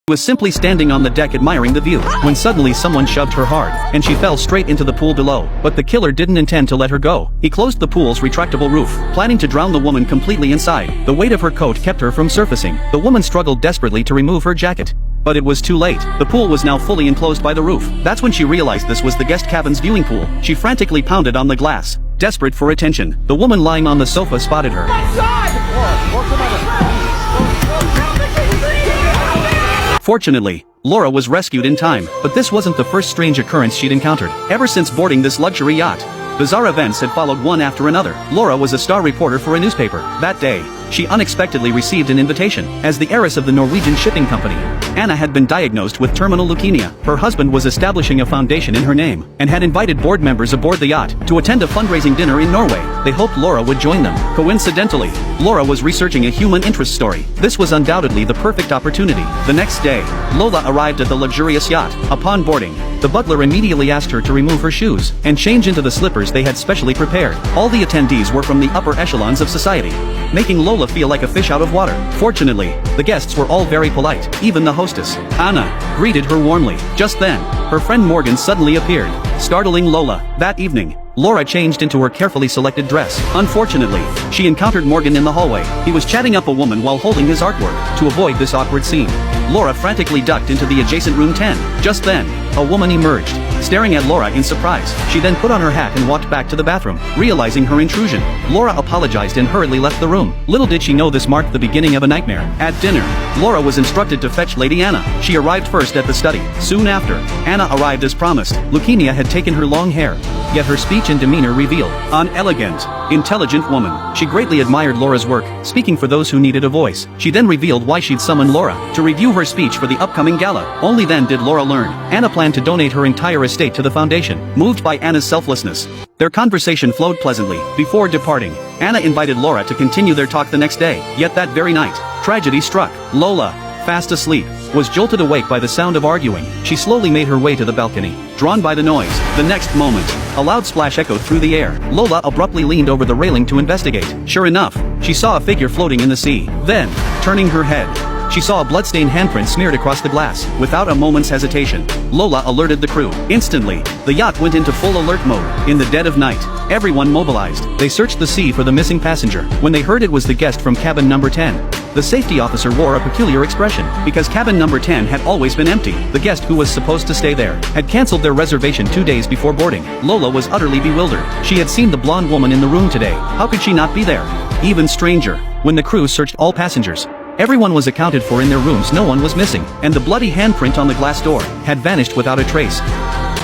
was simply standing on the deck admiring the view, when suddenly someone shoved her hard, and she fell straight into the pool below. But the killer didn't intend to let her go. He closed the pool's retractable roof, planning to drown the woman completely inside. The weight of her coat kept her from surfacing. The woman struggled desperately to remove her jacket. But it was too late. The pool was now fully enclosed by the roof. That's when she realized this was the guest cabin's viewing pool. She frantically pounded on the glass, desperate for attention. The woman lying on the sofa spotted her. Fortunately, Laura was rescued in time, but this wasn't the first strange occurrence she'd encountered. Ever since boarding this luxury yacht, bizarre events had followed one after another. Laura was a star reporter for a newspaper. That day, she unexpectedly received an invitation. As the heiress of the Norwegian shipping company, Anna had been diagnosed with terminal leukemia. Her husband was establishing a foundation in her name, and had invited board members aboard the yacht to attend a fundraising dinner in Norway. They hoped Laura would join them. Coincidentally, Laura was researching a human interest story. This was undoubtedly the perfect opportunity. The next day, Lola arrived at the luxurious yacht. Upon boarding, the butler immediately asked her to remove her shoes and change into the slippers they had specially prepared. All the attendees were from the upper echelons of society, making Lola feel like a fish out of water. Fortunately, the guests were all very polite. Even the hostess, Anna, greeted her warmly. Just then, her friend Morgan suddenly appeared, startling Lola. That evening, Laura changed into her carefully selected dress. Unfortunately, she encountered Morgan in the hallway. He was chatting up a woman while holding his artwork. To avoid this awkward scene, Laura frantically ducked into the adjacent room 10. Just then, a woman emerged, staring at Laura in surprise. She then put on her hat and walked back to the bathroom. Realizing her intrusion, Laura apologized and hurriedly left the room. Little did she know this marked the beginning of a nightmare. At dinner, Laura was instructed to fetch Lady Anna. She arrived first at the study. Soon after, Anna arrived as promised. Leukemia had taken her long hair, yet her speech and demeanor revealed an elegant, intelligent woman. She greatly admired Laura's work, speaking for those who needed a voice. She then revealed why she'd summoned Laura to review her speech for the upcoming gala. Only then did Laura learn Anna planned to donate her entire estate to the foundation. Moved by Anna's selflessness, their conversation flowed pleasantly. Before departing, Anna invited Laura to continue their talk the next day. Yet that very night, tragedy struck. Lola, fast asleep, was jolted awake by the sound of arguing. She slowly made her way to the balcony, drawn by the noise. The next moment, a loud splash echoed through the air. Lola abruptly leaned over the railing to investigate. Sure enough, she saw a figure floating in the sea. Then, turning her head, she saw a bloodstained handprint smeared across the glass. Without a moment's hesitation, Lola alerted the crew. Instantly, the yacht went into full alert mode. In the dead of night, everyone mobilized. They searched the sea for the missing passenger. When they heard it was the guest from cabin number 10, the safety officer wore a peculiar expression, because cabin number 10 had always been empty. The guest who was supposed to stay there had canceled their reservation 2 days before boarding. Lola was utterly bewildered. She had seen the blonde woman in the room today. How could she not be there? Even stranger, when the crew searched all passengers, everyone was accounted for in their rooms. No one was missing, and the bloody handprint on the glass door had vanished without a trace.